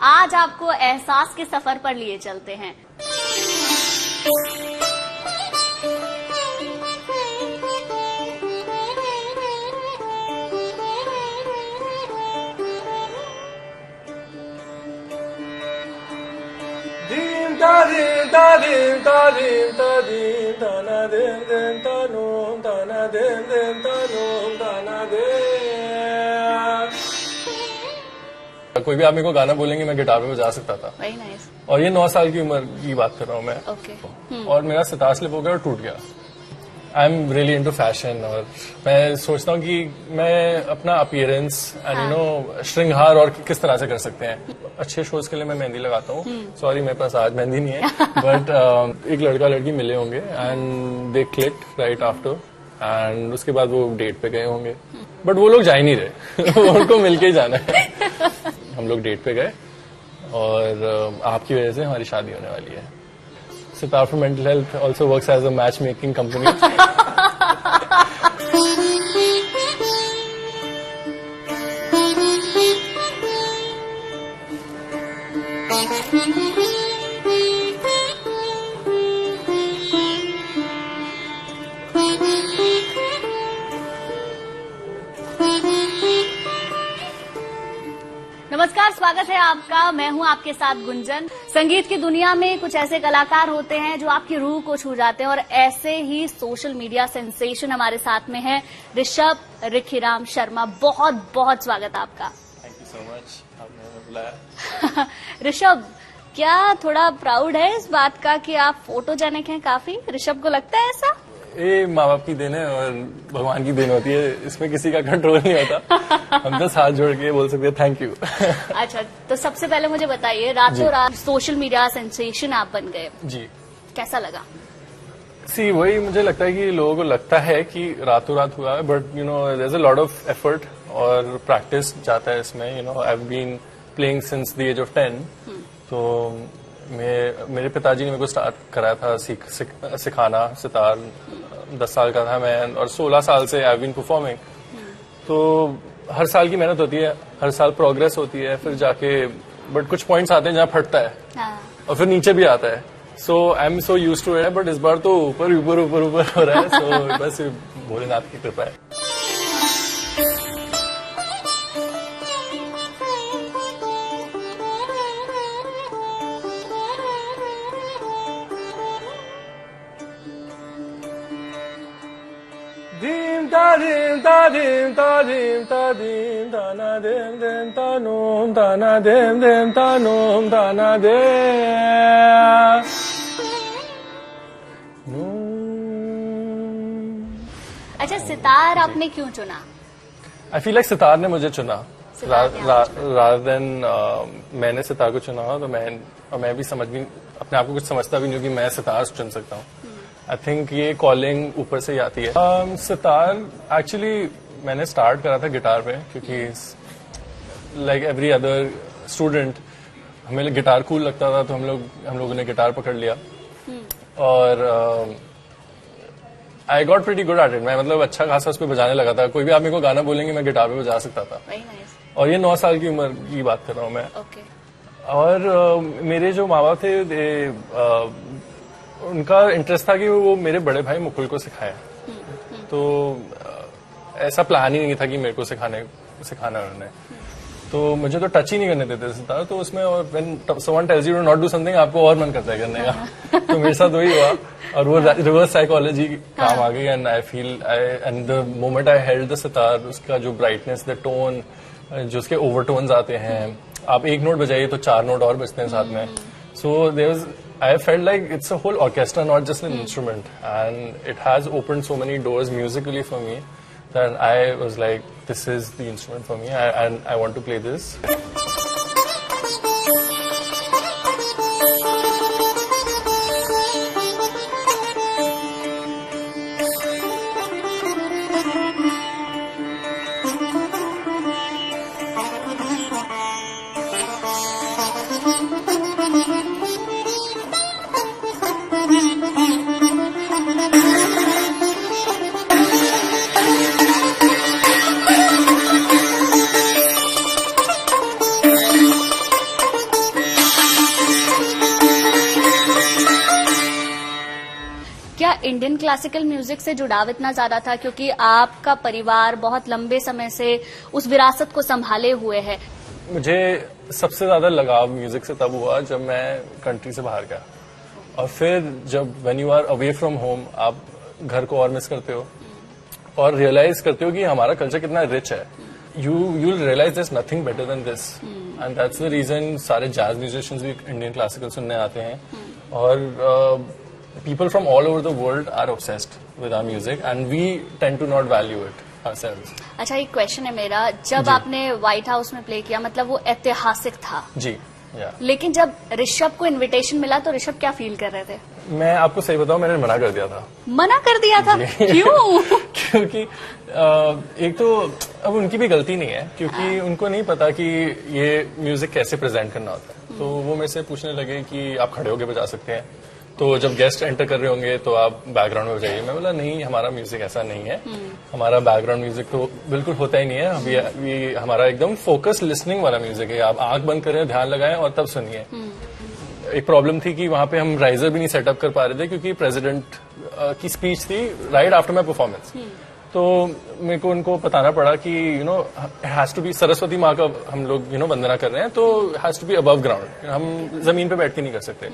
आज आपको एहसास के सफर पर लिए चलते हैं। कोई भी आप मेरे को गाना बोलेंगे मैं गिटार पे बजा सकता था। Very nice. और ये 9 साल की उम्र की बात कर रहा हूँ मैं। ओके। और मेरा सितार स्लिप हो गया और टूट गया। I am really into fashion और मैं सोचता हूँ कि मैं अपना अपीयरेंस एंड यू नो श्रृंगार और किस तरह से कर सकते हैं। अच्छे शोज के लिए मैं मेहंदी लगाता हूँ। सॉरी मेरे पास आज मेहंदी नहीं है बट एक लड़का लड़की मिले होंगे and they clicked right after and उसके बाद वो डेट पे गए होंगे बट वो लोग जा ही नहीं रहे उनको मिलके ही जाना है। हम लोग डेट पे गए और आपकी वजह से हमारी शादी होने वाली है। Sitar for mental health also works as a matchmaking company. नमस्कार, स्वागत है आपका। मैं हूं आपके साथ गुंजन। संगीत की दुनिया में कुछ ऐसे कलाकार होते हैं जो आपकी रूह को छू जाते हैं और ऐसे ही सोशल मीडिया सेंसेशन हमारे साथ में है ऋषभ रिखीराम शर्मा। बहुत बहुत स्वागत आपका। थैंक यू सो मच, आपने बुलाया। ऋषभ, क्या थोड़ा प्राउड है इस बात का कि आप फोटोजेनिक हैं काफी? ऋषभ को लगता है ऐसा? ये माँ बाप की देन है और भगवान की देन होती है, इसमें किसी का कंट्रोल नहीं होता। हम तो हाथ जोड़ के बोल सकते हैं थैंक यू। अच्छा, तो सबसे पहले मुझे बताइए, रातों रात सोशल मीडिया सेंसेशन आप बन गए जी, कैसा लगा? सी वही मुझे लगता है कि लोगों को लगता है कि रातों रात हुआ है but you know there is a lot of effort और प्रैक्टिस जाता है इसमें। You know I have been playing since the age of 10। तो मेरे पिताजी ने मेरे को स्टार्ट कराया था सिखाना सितार। 10 साल का था मैं और 16 साल से आई हैव बीन परफॉर्मिंग। तो हर साल की मेहनत होती है, हर साल प्रोग्रेस होती है, फिर जाके बट कुछ पॉइंट्स आते हैं जहाँ फटता है और फिर नीचे भी आता है। So I am so used to it but इस बार तो ऊपर ऊपर ऊपर ऊपर हो रहा है। सो बस भोलेनाथ की कृपा है। अच्छा, सितार आपने क्यों चुना? आई फील लाइक सितार ने मुझे चुना रादर देन मैंने सितार को चुना। तो मैं भी अपने आप को कुछ समझता भी नहीं हूँ कि मैं सितार चुन सकता हूँ। आई थिंक ये कॉलिंग ऊपर से ही आती है। सितार एक्चुअली मैंने स्टार्ट करा था गिटार पे क्योंकि लाइक एवरी अदर स्टूडेंट हमें गिटार कूल लगता था तो हम लोगों ने गिटार पकड़ लिया और I got pretty good at it. मैं मतलब अच्छा खासा उस पर बजाने लगा था। कोई भी आप मेरे को गाना बोलेंगे मैं गिटार पे बजा सकता था। और ये 9 साल की उम्र की बात कर रहा हूँ मैं। और मेरे जो माँ बाप थे उनका इंटरेस्ट था कि वो मेरे बड़े भाई मुकुल को सिखाए। तो ऐसा प्लान ही नहीं था कि मेरे को सिखाना उन्होंने। तो मुझे तो टच ही नहीं करने देते सितार। तो उसमें when someone tells you to not do something आपको और मन करता है करने का। तो मेरे साथ वही हुआ और वो रिवर्स साइकोलॉजी काम आ गई। And I feel and the moment I held the sitar, उसका जो ब्राइटनेस, द टोन, जो उसके ओवरटोन्स आते हैं, आप एक नोट बजाइए तो 4 नोट और बजते हैं साथ में। So there was I felt like it's a whole orchestra, not just an instrument, and it has opened so many doors musically for me that I was like, this is the instrument for me, and I want to play this. क्या Indian classical music से जुड़ाव इतना ज्यादा था क्योंकि आपका परिवार बहुत लंबे समय से उस विरासत को संभाले हुए है? मुझे सबसे ज्यादा लगाव म्यूजिक से तब हुआ जब मैं कंट्री से बाहर गया, और फिर जब when you are away from home आप घर को और मिस करते हो और रियलाइज करते हो कि हमारा कल्चर कितना रिच है. you'll realize there's nothing better than this, and that's the reason सारे jazz musicians भी इंडियन क्लासिकल सुनने आते हैं, और people from all over the world are obsessed with our music and we tend to not value it ourselves. अच्छा, एक question है मेरा, जब आपने व्हाइट हाउस में प्ले किया मतलब वो ऐतिहासिक था जी, लेकिन जब ऋषभ को इनविटेशन मिला तो ऋषभ क्या फील कर रहे थे? मैं आपको सही बताऊं, मैंने मना कर दिया था. मना कर दिया था? क्यों? क्योंकि एक तो अब उनकी भी गलती नहीं है, क्योंकि उनको नहीं पता कि ये म्यूजिक कैसे प्रेजेंट करना होता है. तो वो मेरे से पूछने लगे कि आप खड़े होके बजा सकते हैं, तो जब गेस्ट एंटर कर रहे होंगे तो आप बैकग्राउंड में बजाइए. मैं बोला नहीं, हमारा म्यूजिक ऐसा नहीं है. हमारा बैकग्राउंड म्यूजिक तो बिल्कुल होता ही नहीं है. अभी हमारा एकदम फोकस लिसनिंग वाला म्यूजिक है. आप आंख बंद करें, ध्यान लगाएं और तब सुनिए. एक प्रॉब्लम थी कि वहां पे हम राइजर भी नहीं सेटअप कर पा रहे थे, क्योंकि प्रेसिडेंट की स्पीच थी राइट आफ्टर माई परफॉर्मेंस. तो मेरे को उनको बताना पड़ा कि हैज टू बी, सरस्वती माँ का हम लोग वंदना कर रहे हैं, तो has to be above ground. हम जमीन पे बैठ के नहीं कर सकते.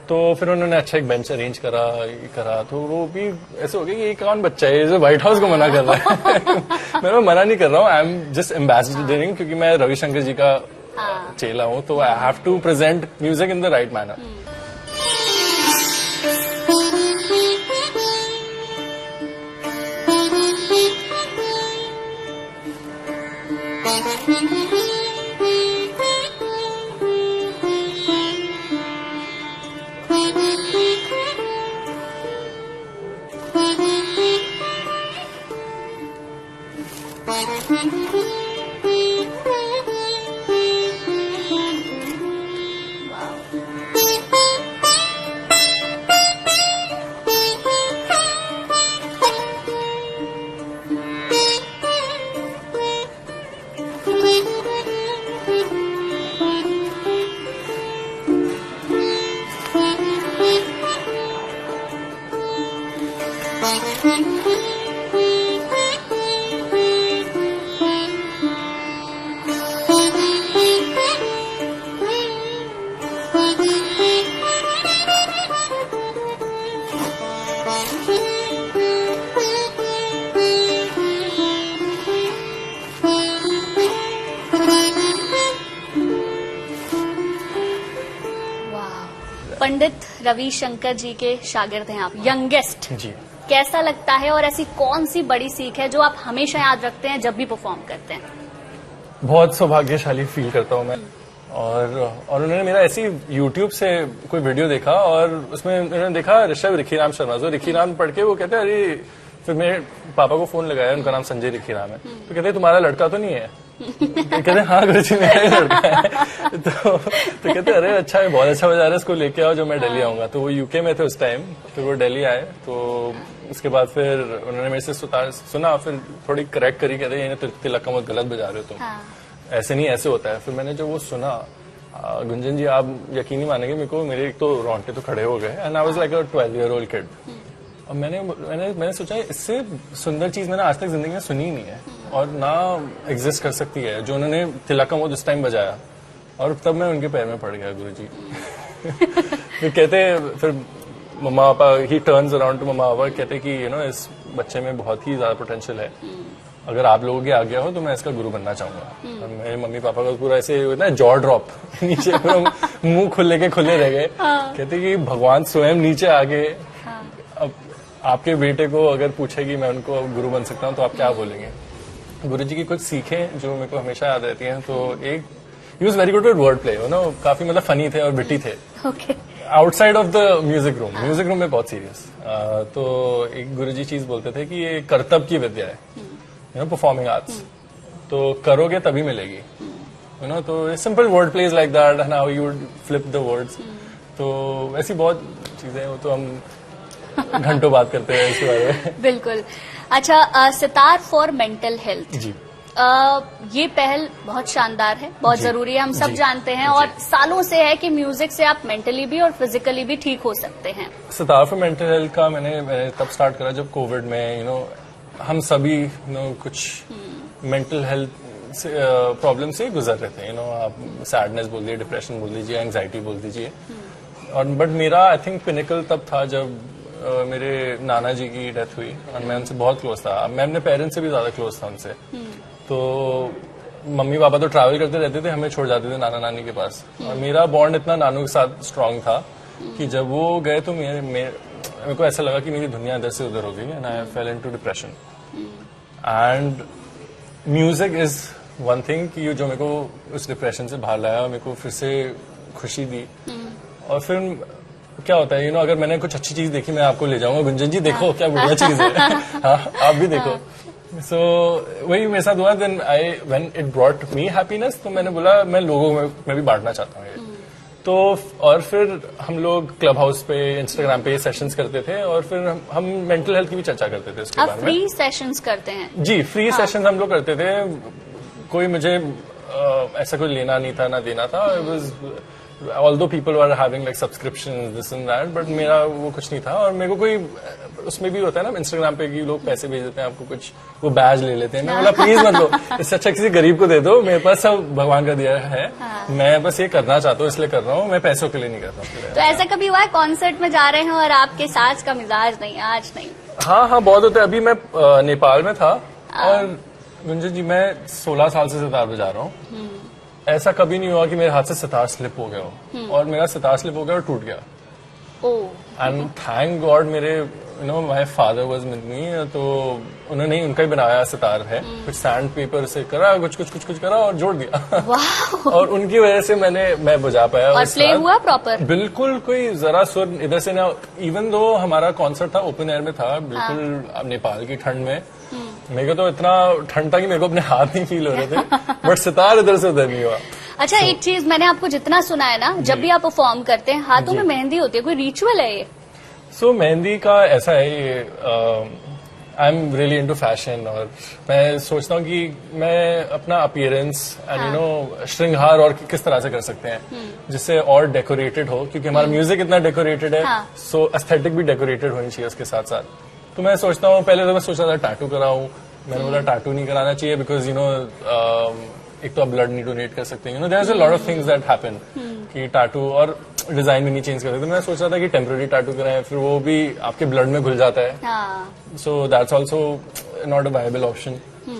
तो फिर उन्होंने अच्छा एक बेंच अरेंज करा, तो वो भी ऐसे हो गया कि ये कौन बच्चा है जो व्हाइट हाउस को मना कर रहा है. मैं मना नहीं कर रहा हूँ, आई एम जस्ट एम्बेसडरिंग, क्योंकि मैं रविशंकर जी का चेला हूँ, तो I have to present music in the right manner. Pandit Ravishankar ji के शागिर्द हैं आप, यंगेस्ट जी. कैसा लगता है और ऐसी कौन सी बड़ी सीख है जो आप हमेशा याद रखते हैं जब भी परफॉर्म करते हैं? बहुत सौभाग्यशाली फील करता हूँ मैं. और उन्होंने मेरा ऐसी YouTube से कोई वीडियो देखा और उसमें उन्होंने देखा ऋषभ रिखीराम शर्मा. तो रिखीराम पढ़ के वो कहते हैं अरे, फिर मेरे पापा को फोन लगाया, उनका नाम संजय रिखीराम है. तो कहते तुम्हारा लड़का तो नहीं है? कहते हाँ गुरुजी मेरा ही लड़का है. तो कहते अरे अच्छा है, बहुत अच्छा बजा रहा है, इसको लेके आओ जब मैं दिल्ली आऊंगा. तो वो यूके में थे उस टाइम, फिर वो दिल्ली आए. तो उसके बाद फिर उन्होंने मेरे से सुना, फिर थोड़ी करेक्ट करी, कहते ये तिलक का बहुत गलत बजा रहे हो तुम. ऐसे नहीं, ऐसे होता है. फिर मैंने जब वो सुना, गुंजन जी आप यकीन नहीं मानेंगे, मेरे एक तो रोंगटे तो खड़े हो गए. And I was like a 12-year-old kid. और मैंने सोचा इससे सुंदर चीज मैंने आज तक जिंदगी में सुनी ही नहीं है और ना एग्जिस्ट कर सकती है, जो उन्होंने तिलकम वो जिस टाइम बजाया. और तब मैं उनके पैर में पड़ गया, गुरुजी. फिर कहते, फिर मम्मा पापा, ही टर्न्स अराउंड टू मम्मा पापा, कहते कि इस बच्चे में बहुत ही ज्यादा पोटेंशियल है, अगर आप लोगों की आज्ञा हो तो मैं इसका गुरु बनना चाहूंगा. और मेरे मम्मी पापा का पूरा ऐसे जॉ ड्रॉप, नीचे मुंह खुले रह गए. कहते कि भगवान स्वयं नीचे आके अब आपके बेटे को अगर पूछे कि मैं उनको गुरु बन सकता हूँ तो आप क्या बोलेंगे? गुरुजी की कुछ सीखें जो मेरे को हमेशा याद रहती हैं. तो एक, he was very good with word play, काफी मतलब फनी थे और विटी थे. Outside of the music room में बहुत सीरियस. तो एक गुरुजी चीज बोलते थे कि ये कर्तव्य की विद्या है, परफॉर्मिंग आर्ट्स, तो करोगे तभी मिलेगी. तो simple word plays like that and how you would flip the words. तो ऐसी बहुत चीजें, वो तो हम घंटों बात करते हैं इसके बारे में. बिल्कुल. अच्छा, सितार फॉर मेंटल हेल्थ जी, ये पहल बहुत शानदार है, बहुत जरूरी है, हम सब जानते हैं, और सालों से है कि म्यूजिक से आप मेंटली भी और फिजिकली भी ठीक हो सकते हैं। सितार फॉर मेंटल हेल्थ का मैंने तब स्टार्ट करा जब कोविड में हम सभी कुछ मेंटल हेल्थ प्रॉब्लम से गुजर रहे थे। आप सैडनेस बोल दीजिए, डिप्रेशन बोल दीजिए, एंग्जाइटी बोल दीजिए। और बट मेरा आई थिंक पिनिकल तब था जब मेरे नाना जी की डेथ हुई, और मैं उनसे बहुत क्लोज था। मैं अपने पेरेंट्स से भी ज्यादा क्लोज था उनसे। तो मम्मी पापा तो ट्रैवल करते रहते थे, हमें छोड़ जाते थे नाना नानी के पास, और मेरा बॉन्ड इतना नानू के साथ स्ट्रांग था कि जब वो गए तो मेरे को ऐसा लगा कि मेरी दुनिया इधर से उधर हो गई, and I fail into depression. And music is one thing कि जो मेरे को उस डिप्रेशन से बाहर लाया, मेरे को फिर से खुशी दी। और फिर क्या होता है अगर मैंने कुछ अच्छी चीज देखी, मैं आपको ले जाऊंगा, गुंजन जी देखो क्या बढ़िया चीज है। हाँ, आप भी देखो। सो वही मेरे साथ हुआ। Then when it brought me happiness, तो मैंने बोला मैं लोगों में भी बांटना चाहता हूँ ये। तो और फिर हम लोग क्लब हाउस पे, इंस्टाग्राम पे सेशंस करते थे, और फिर हम मेंटल हेल्थ की भी चर्चा करते थे उसके बारे में। फ्री सेशंस करते हैं? जी, फ्री सेशंस हम लोग करते थे। कोई मुझे ऐसा कोई लेना नहीं था, ना देना था। although people were having like subscriptions this and that, but मेरा वो कुछ नहीं था। और मेरे को कोई उसमें भी होता है ना इंस्टाग्राम पे कि लोग पैसे भेज देते हैं आपको, कुछ वो बैज ले लेते हैं। मैं बोला प्लीज मत लो, इससे अच्छा किसी गरीब को दे दो, मेरे पास सब भगवान का दिया है। मैं बस ये करना चाहता हूँ, इसलिए कर रहा हूँ, मैं पैसों के लिए नहीं कर रहा हूँ। तो ऐसा कभी हुआ है कॉन्सर्ट में जा रहे हैं और आपके साज का मिजाज नहीं, आज नहीं? हाँ, बहुत होता है। अभी मैं नेपाल में था, और गुंजन जी मैं 16 साल से सितार बजा रहा हूँ। ऐसा कभी नहीं हुआ कि मेरे हाथ से सितार स्लिप हो गया हो, और मेरा सितार स्लिप हो गया और टूट गया। एंड थैंक गॉड मेरे my father was with me, तो उन्होंने ही उनका ही बनाया सितार है। कुछ सैंड पेपर से करा, कुछ करा और जोड़ दिया। और उनकी वजह से मैं बजा पाया। और प्ले हुआ प्रॉपर? बिल्कुल, कोई जरा सुर इधर से ना। इवन दो हमारा कॉन्सर्ट था ओपन एयर में था, बिल्कुल नेपाल की ठंड में। मेरे को तो इतना ठंड था कि मेरे को अपने हाथ नहीं फील हो रहे थे, बट सितार इधर से उधर नहीं हुआ। अच्छा, एक चीज मैंने आपको जितना सुना है ना, जब भी आप परफॉर्म करते हैं हाथों में मेहंदी होती है, कोई रिचुअल है ये? मेहंदी का ऐसा है, ये I am really into fashion, और मैं सोचता हूँ कि मैं अपना अपीयरेंस एंड श्रृंगार और किस तरह से कर सकते हैं जिससे और डेकोरेटेड हो, क्योंकि हमारा म्यूजिक इतना डेकोरेटेड है। सो एस्थेटिक भी डेकोरेटेड होनी चाहिए उसके साथ साथ। तो मैं सोचता हूँ, पहले तो मैं सोचा था टैटू कराऊं, मैंने बोला टैटू नहीं कराना चाहिए, बिकॉज एक तो आप ब्लड नहीं डोनेट कर सकते, there is a lot of things that happen कि टैटू और डिजाइन भी नहीं चेंज कर सकते। मैं सोच रहा था कि टेम्पररी टैटू कराएं, फिर वो भी आपके ब्लड में घुल जाता है। So that's also not a viable option.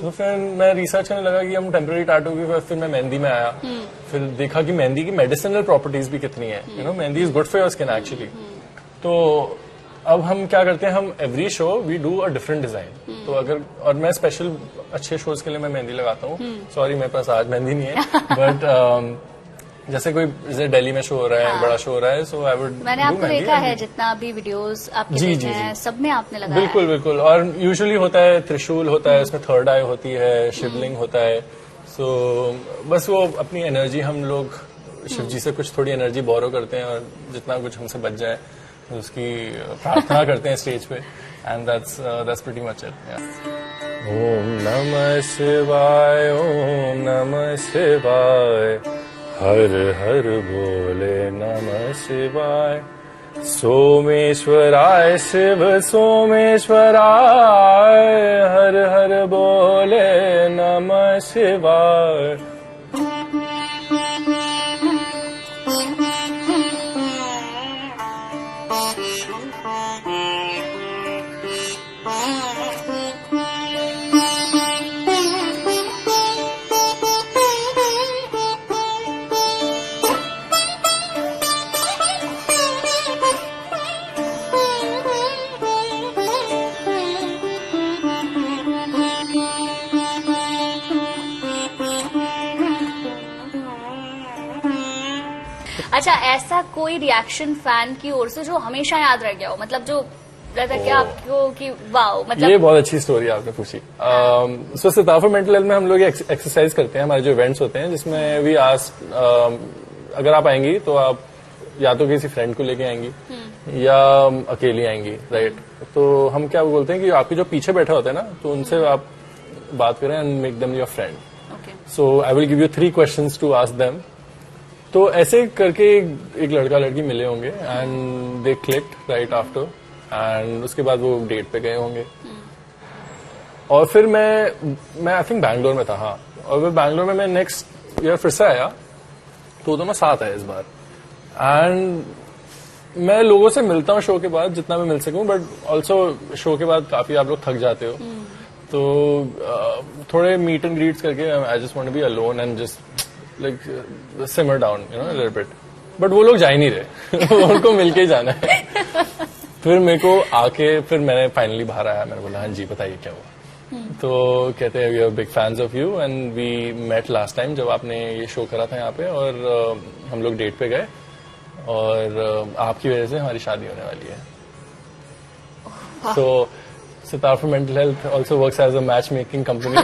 तो फिर मैं रिसर्च करने लगा कि हम टेम्पररी टैटू की, फिर मैं मेहंदी में आया। फिर देखा कि मेहंदी की मेडिसिनल प्रॉपर्टीज भी कितनी है। Mehndi is good for your skin actually. तो अब हम क्या करते हैं, हम every show we do a different design. तो अगर, और मैं स्पेशल अच्छे शोज के लिए मैं मेहंदी लगाता हूँ। सॉरी मेरे पास आज मेहंदी नहीं है, बट जैसे कोई जैसे दिल्ली में शो हो रहा है, बड़ा शो हो रहा है, सो आई वुड। मैंने आपको देखा है जितना भी वीडियोस आपके देखे हैं, सब में आपने लगाया। बिल्कुल बिल्कुल। और यूजुअली होता है त्रिशूल होता है, उसमें थर्ड आई होती है, शिवलिंग होता है। सो बस वो अपनी एनर्जी, हम लोग शिव जी से कुछ थोड़ी एनर्जी बोरो करते हैं, और जितना कुछ हमसे बच जाए उसकी प्रार्थना करते हैं स्टेज पे, and that's pretty much it. Om नमः शिवाय, ओम नमः शिवाय, हर हर बोले नमः शिवाय। सोमेश्वराय शिव सोमेश्वराय, हर हर बोले नमः शिवाय। अच्छा, ऐसा कोई रिएक्शन फैन की ओर से जो हमेशा याद रह गया हो, मतलब जो रहता है कि आपको कि वाओ, मतलब ये बहुत अच्छी स्टोरी आपने पूछी। सो सितार फॉर मेंटल हेल्थ में हम लोग एक्सरसाइज करते हैं, हमारे जो इवेंट्स होते हैं जिसमें वी आस्क, अगर आप आएंगी तो आप या तो किसी फ्रेंड को लेके आएंगी या अकेली आएंगी, राइट? तो हम क्या बोलते हैं कि आपके जो पीछे बैठा होता है ना, तो उनसे आप बात करें and make them your friend. Okay. So I will give you 3 questions to ask them. तो ऐसे करके एक लड़का लड़की मिले होंगे and they clicked right after, and उसके बाद वो डेट पे गए होंगे. और फिर मैं आई थिंक बैंगलोर में था. हाँ, और फिर बैंगलोर में मैं नेक्स्ट ईयर फिर से आया, तो दोनों साथ आए इस बार. एंड मैं लोगों से मिलता हूँ शो के बाद जितना मैं मिल सकूं, बट ऑल्सो शो के बाद काफी आप लोग थक जाते हो. तो थोड़े मीट एंड ग्रीट्स करके I just want to be alone and just like simmer down you know a little bit. But वो लोग जा ही नहीं रहे. उनको मिलके ही जाना है. फिर मेरे को आके फिर मैंने फाइनली बाहर आया. मैंने बोला हाँ जी बताइए क्या हुआ. तो कहते हैं we are big fans of you and we met last time जब आपने ये शो करा था यहाँ पे, और हम लोग डेट पे गए, और आपकी वजह से हमारी शादी होने वाली है. तो sitar for mental health also works as a matchmaking company.